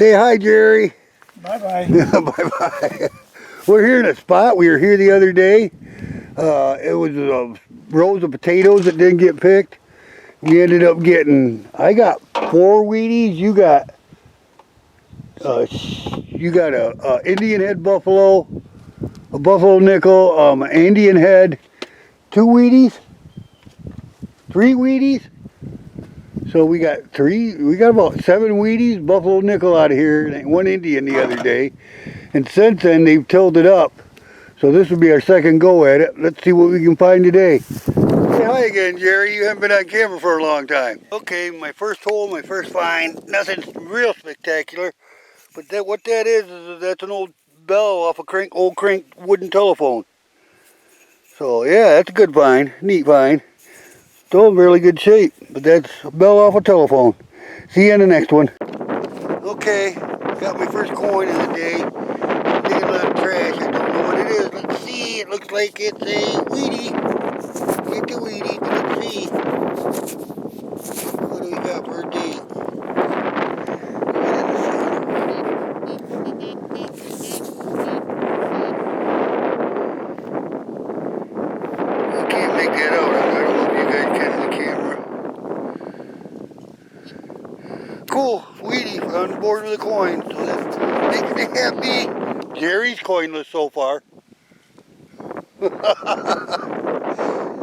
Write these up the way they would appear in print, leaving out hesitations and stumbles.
Say hi, Jerry. Bye-bye. Bye-bye. We're here in a spot. We were here the other day. It was rows of potatoes that didn't get picked. We ended up getting, I got 4 Wheaties. You got a Indian head buffalo, a buffalo nickel, an Indian head, 2 Wheaties, 3 Wheaties. So we got about 7 Wheaties, buffalo nickel out of here, and 1 Indian the other day. And since then they've tilled it up. So this will be our second go at it. Let's see what we can find today. Say hi again, Jerry. You haven't been on camera for a long time. Okay, my first hole, my first find. Nothing real spectacular. But what that is that's an old bell off a old crank wooden telephone. So yeah, that's a good find. Neat find. Still in really good shape. But that's a bell off a telephone. See you in the next one. Okay, got my first coin of the day. Digging a lot of trash. I don't know what it is. Let's see. It looks like it's a Wheatie. It's a Wheatie, but let's see. What do we got for a date? I can't make that out. I don't know if you guys can on the camera. Cool. Wheatie on board with a coin. So that makes me happy. Jerry's coinless so far.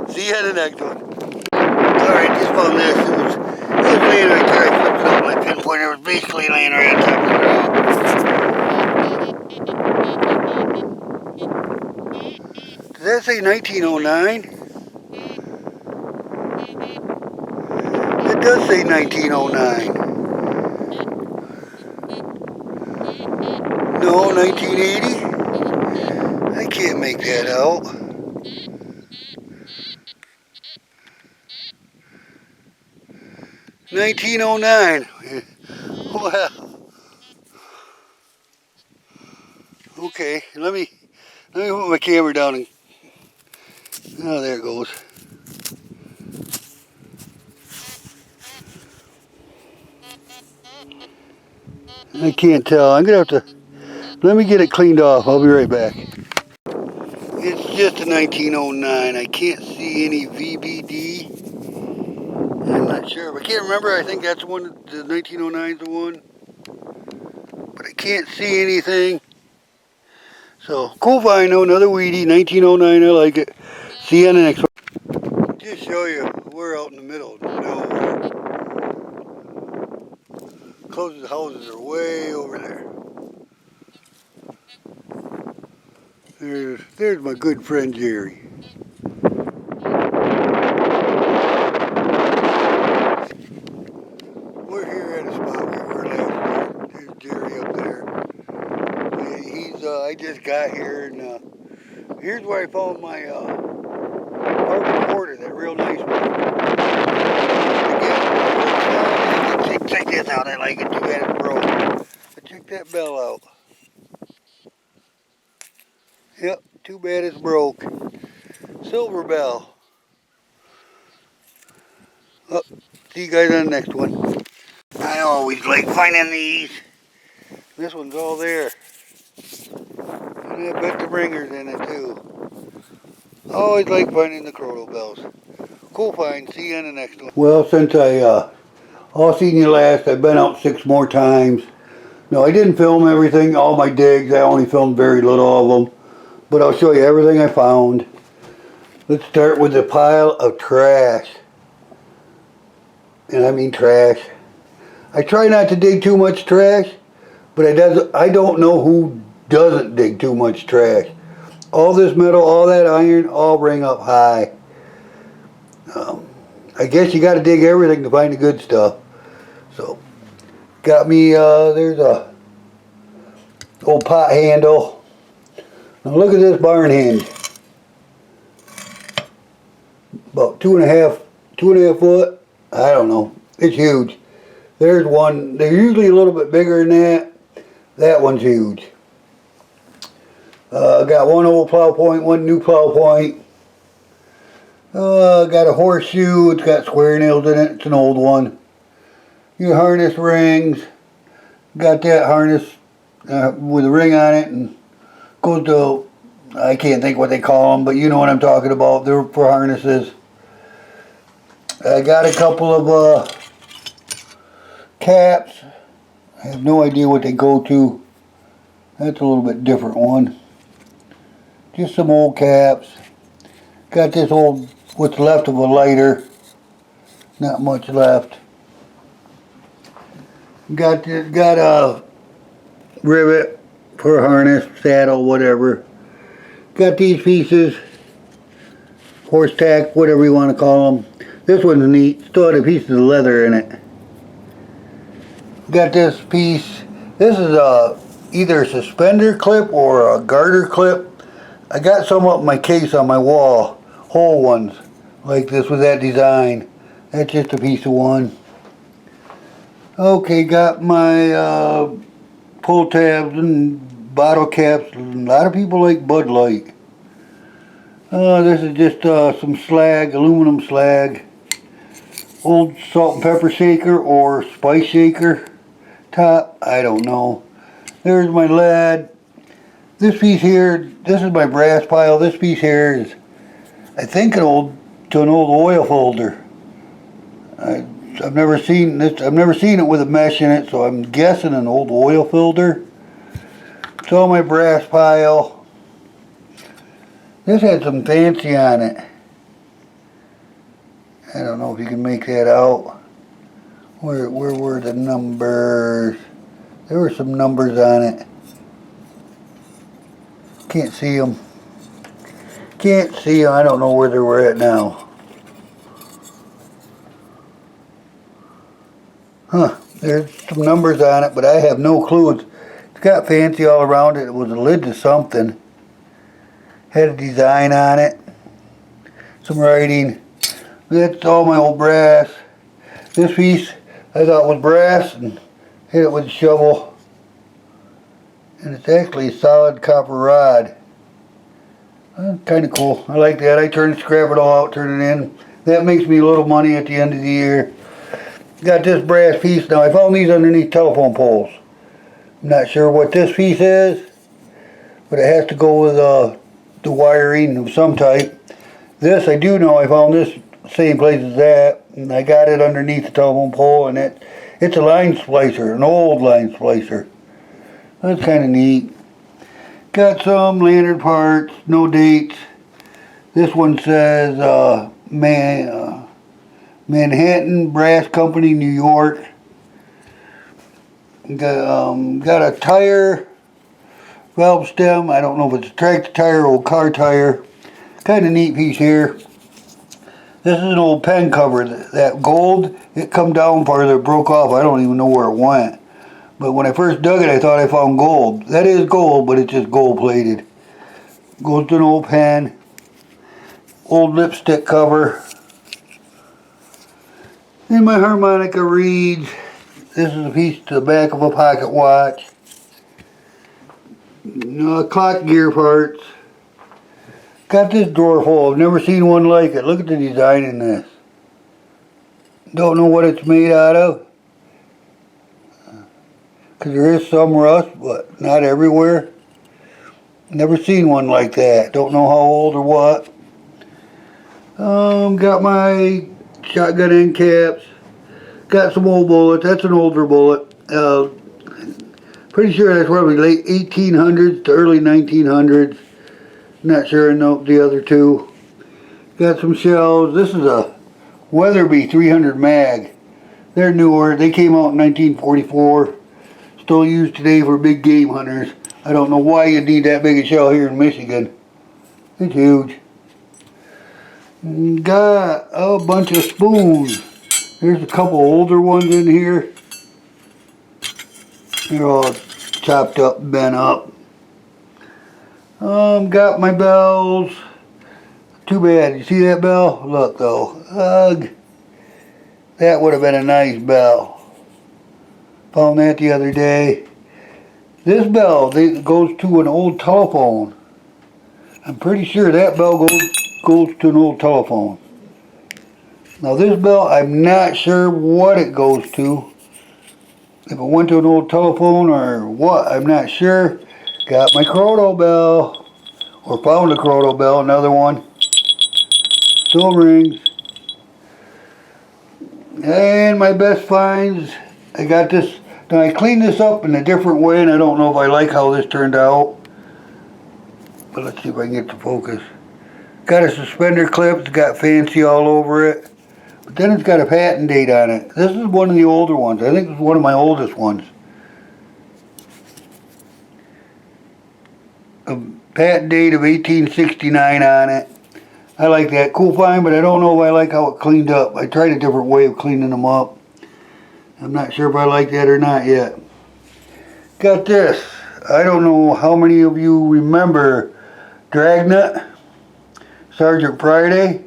See you in the next one. Alright, just found this. It was laying right there. I flipped it up my pinpoint. It was basically laying right on top of the rock. Does that say 1909? It does say 1909. No, 1980? I can't make that out. $1909. Well, okay. Let me put my camera down and oh, there it goes. I can't tell. I'm gonna have to let me get it cleaned off. I'll be right back. It's just a 1909. I can't see any VBD. I'm not sure. I can't remember. I think that's the one. The 1909 is the one. But I can't see anything. So, cool find though. Another Wheatie. 1909. I like it. See you on the next one. Just show you. We're out in the middle of nowhere. Closest houses are way over there. There's my good friend Jerry. We're here at a spot we were last year. There's Jerry up there. I just got here and here's where I found my Harvard Porter, that real nice one. Again, check this out. I like it. Too bad it's broke. But check that bell out. Yep, too bad it's broke. Silver bell. Oh, see you guys on the next one. I always like finding these. This one's all there. And I bet the ringer's in it too. Always like finding the Croto bells. Cool find. See you on the next one. Well, since I all seen you last, I've been out 6 more times. No, I didn't film everything, all my digs. I only filmed very little of them. But I'll show you everything I found. Let's start with the pile of trash. And I mean trash. I try not to dig too much trash, but I don't know who doesn't dig too much trash. All this metal, all that iron, all bring up high. I guess you got to dig everything to find the good stuff. So, got me, there's a old pot handle. Now look at this barn hinge. About two and a half foot. I don't know. It's huge. There's one. They're usually a little bit bigger than that. That one's huge. Got one old plow point, one new plow point. Got a horseshoe. It's got square nails in it. It's an old one. Your harness rings. got that harness with a ring on it, and goes to, I can't think what they call them, but you know what I'm talking about. They're for harnesses. I got a couple of caps. I have no idea what they go to. That's a little bit different one. Just some old caps. Got this old, what's left of a lighter. Not much left. Got a rivet for a harness, saddle, whatever. Got these pieces, horse tack, whatever you want to call them. This one's neat. Still had a piece of leather in it. Got this piece. This is either a suspender clip or a garter clip. I got some up in my case on my wall, whole ones, like this with that design. That's just a piece of one. Okay, got my pull tabs and bottle caps. A lot of people like Bud Light. This is just some slag, aluminum slag. Old salt and pepper shaker or spice shaker top. I don't know. There's my lead. This piece here, this is my brass pile. This piece here is, I think, an old oil folder. I've never seen this. I've never seen it with a mesh in it, so I'm guessing an old oil filter. It's all my brass pile. This had some fancy on it. I don't know if you can make that out. Where were the numbers? There were some numbers on it. Can't see them. Can't see them. I don't know where they were at now. Huh. There's some numbers on it, but I have no clue. It's got fancy all around it. It was a lid to something. Had a design on it. Some writing. That's all my old brass. This piece I thought was brass and hit it with a shovel. And it's actually a solid copper rod. Kind of cool. I like that. I scrap it all out, turn it in. That makes me a little money at the end of the year. Got this brass piece. Now I found these underneath telephone poles. I'm not sure what this piece is, but it has to go with the wiring of some type. This I do know. I found this same place as that, and I got it underneath the telephone pole, and it's a line splicer, an old line splicer. That's kind of neat. Got some lantern parts, no dates. This one says Manhattan Brass Company, New York. Got a tire, valve stem. I don't know if it's a tractor tire or a car tire. Kind of neat piece here. This is an old pen cover. That gold, it come down farther, broke off. I don't even know where it went. But when I first dug it, I thought I found gold. That is gold, but it's just gold plated. Goes to an old pen. Old lipstick cover. Then my harmonica reeds. This is a piece to the back of a pocket watch. Clock gear parts. Got this drawer full. I've never seen one like it. Look at the design in this. Don't know what it's made out of. Because there is some rust, but not everywhere. Never seen one like that. Don't know how old or what. Got my shotgun end caps. Got some old bullets. That's an older bullet. Pretty sure that's probably late 1800s to early 1900s. Not sure I know the other two. Got some shells. This is a Weatherby 300 mag. They're newer. They came out in 1944. Still used today for big game hunters. I don't know why you need that big a shell here in Michigan. It's huge. Got a bunch of spoons. There's a couple older ones in here. They're all chopped up, bent up. Got my bells. Too bad. You see that bell? Look though. Ugh. That would have been a nice bell. Found that the other day. This bell goes to an old telephone. I'm pretty sure that bell goes to an old telephone. Now this bell, I'm not sure what it goes to. If it went to an old telephone or what, I'm not sure. Got my Croto bell, or found a Croto bell, another one. Still rings. And my best finds, I got this. Now I cleaned this up in a different way, and I don't know if I like how this turned out. But let's see if I can get the focus. Got a suspender clip, it's got fancy all over it. But then it's got a patent date on it. This is one of the older ones. I think it's one of my oldest ones. A patent date of 1869 on it. I like that. Cool find, but I don't know if I like how it cleaned up. I tried a different way of cleaning them up. I'm not sure if I like that or not yet. Got this. I don't know how many of you remember Dragnet, Sergeant Friday.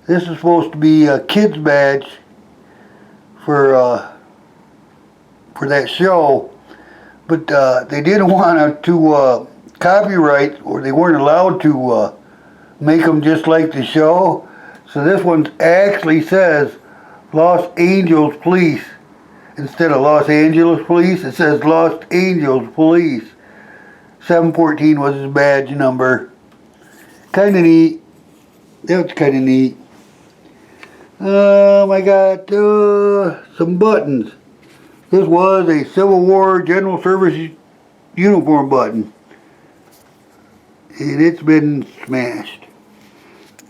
This is supposed to be a kid's badge for that show, but they didn't want to copyright, or they weren't allowed to make them just like the show. So this one actually says Los Angeles Police. Instead of Los Angeles Police, it says Los Angeles Police. 714 was his badge number. Kind of neat. That's kind of neat. I got some buttons. This was a Civil War General Service uniform button. And it's been smashed.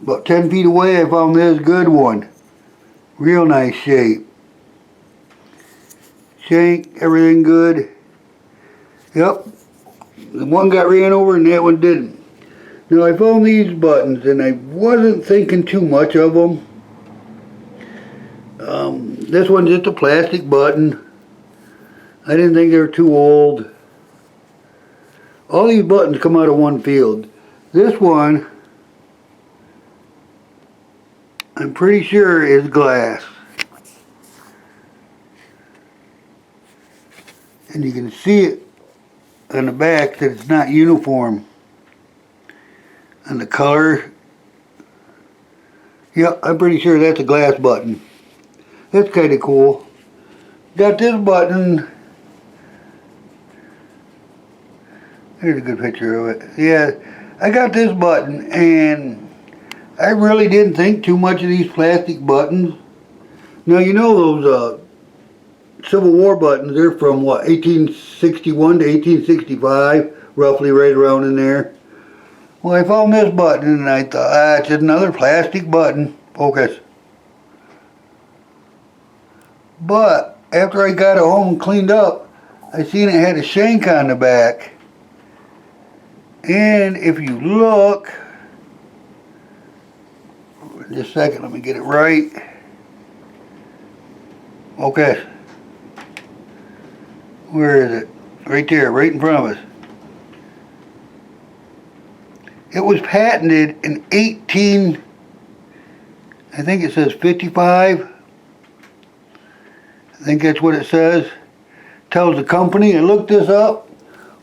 About 10 feet away, I found this good one. Real nice shape. Shank, everything good. Yep. The one got ran over and that one didn't. Now I found these buttons and I wasn't thinking too much of them. This one's just a plastic button. I didn't think they were too old. All these buttons come out of one field. This one, I'm pretty sure is glass. And you can see it on the back that it's not uniform. And the color, yep, I'm pretty sure that's a glass button. That's kind of cool. Got this button. Here's a good picture of it. Yeah, I got this button and I really didn't think too much of these plastic buttons. Now you know those Civil War buttons, they're from what, 1861 to 1865, roughly right around in there. Well, I found this button and I thought, it's just another plastic button. Focus. But after I got it home and cleaned up, I seen it had a shank on the back. And if you look, just a second, let me get it right. Okay. Where is it? Right there, right in front of us. It was patented in I think it says 55. I think that's what it says. Tells the company. I looked this up.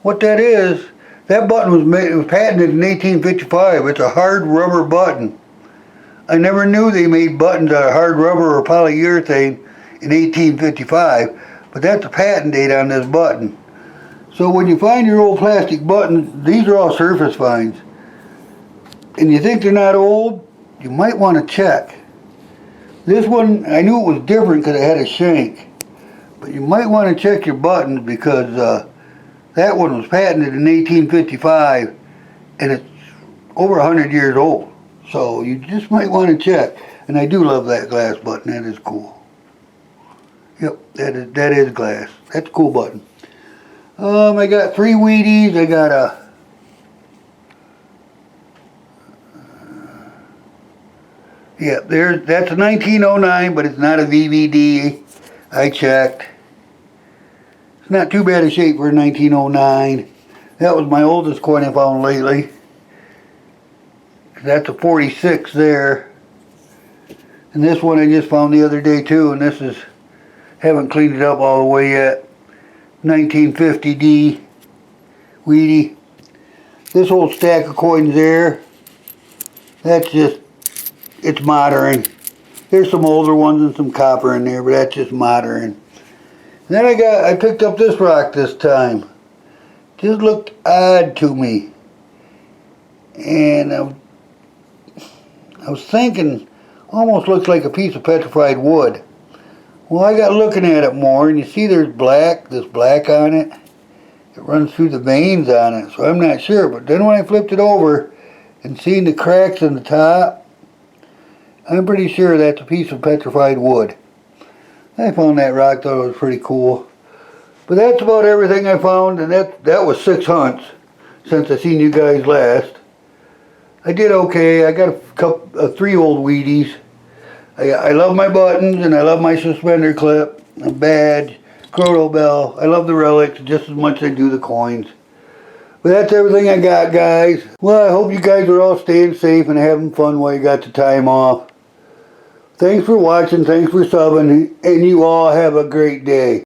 What that is, that button was patented in 1855. It's a hard rubber button. I never knew they made buttons out of hard rubber or polyurethane in 1855, but that's the patent date on this button. So when you find your old plastic buttons, these are all surface finds, and you think they're not old, you might want to check. This one, I knew it was different because it had a shank, but you might want to check your buttons because that one was patented in 1855 and it's over 100 years old. So you just might want to check. And I do love that glass button. That is cool. Yep, that is glass. That's a cool button. I got 3 Wheaties. I got a yeah, that's a 1909, but it's not a VVD. I checked. It's not too bad a shape for a 1909. That was my oldest coin I found lately. That's a 46 there. And this one I just found the other day too, and this is, haven't cleaned it up all the way yet. 1950D Wheatie. This whole stack of coins there, that's just, it's modern. There's some older ones and some copper in there, but that's just modern. Then I picked up this rock this time. Just looked odd to me. And I was thinking, almost looks like a piece of petrified wood. Well, I got looking at it more, and you see there's this black on it. It runs through the veins on it, so I'm not sure. But then when I flipped it over and seen the cracks in the top, I'm pretty sure that's a piece of petrified wood. I found that rock, thought it was pretty cool. But that's about everything I found, and that was 6 hunts since I seen you guys last. I did okay. I got a 3 old Wheaties. I love my buttons, and I love my suspender clip, a badge, Croto bell. I love the relics just as much as I do the coins. But that's everything I got, guys. Well, I hope you guys are all staying safe and having fun while you got the time off. Thanks for watching, thanks for subbing, and you all have a great day.